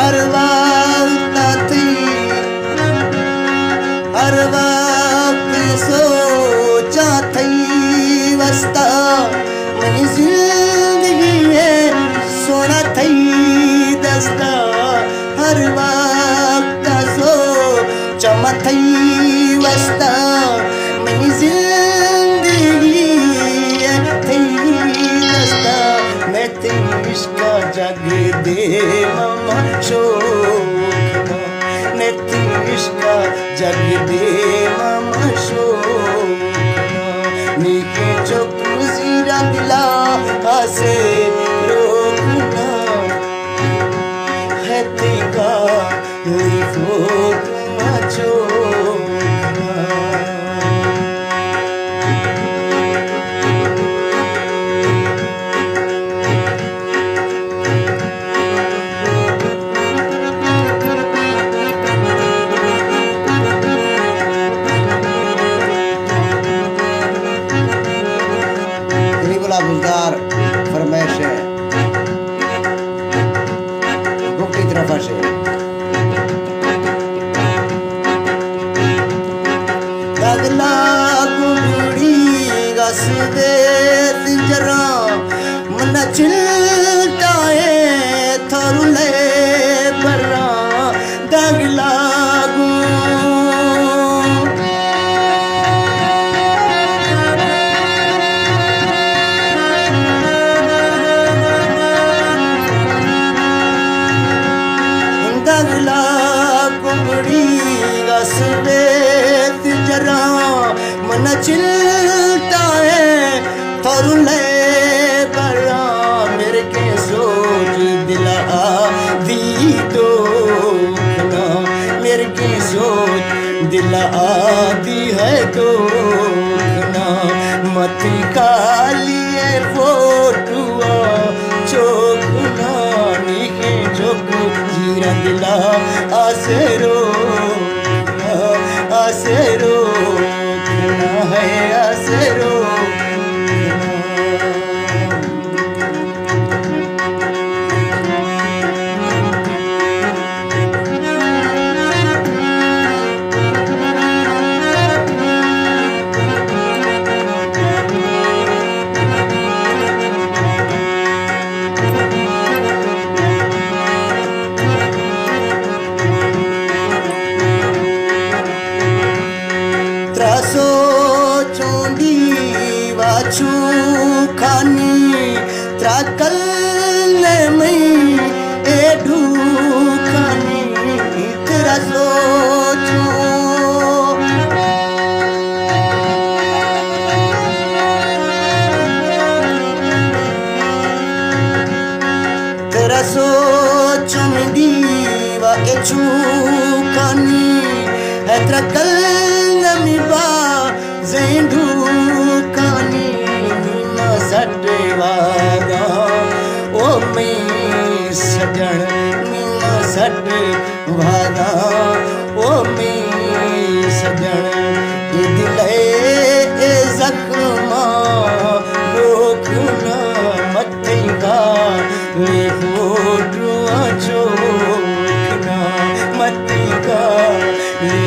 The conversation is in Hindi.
हर वक्त थी, हर वक्त सोचा थी वस्ता मेरी जिंदगी में सोना थी दस्ता। हर वक्त सोचा थी वस्ता मेरी जिंदगी थी दस्ता। मैं इश्क जग दे ममा शोक, मैं इश्क जग दे ममा शोक। नीके चुप जीरा दिला आसे रोकना है तेगा कोई फोक चोकना। गुलजार फरमाइश है बुक की तरफ से। अगला कुड़ी गसदे जरा मन चिलता है थरुले बरा दगला जरा मन चिलता है थरुले बरा मेरे के सोच दिला दी दोना। मेरे की सोच दिला दी है दोना। मती कालिए फोटुआ चोकना नीके चोक जीरा दिला आसेरो आसेरो है आसेरो। त्रासो चोंदी वाचू खानी त्राकल में एडू खानी त्रासो त्रासो चोंदी वाचू खानी त्राकल मिबा ज़ेंडू कानी मा सटे वागा ओ मैं सजन मा सटे वागा ओ मैं सजन दिले ए जख्मा रोकना मतेगा ले फोटुआ चोकना मतेगा ले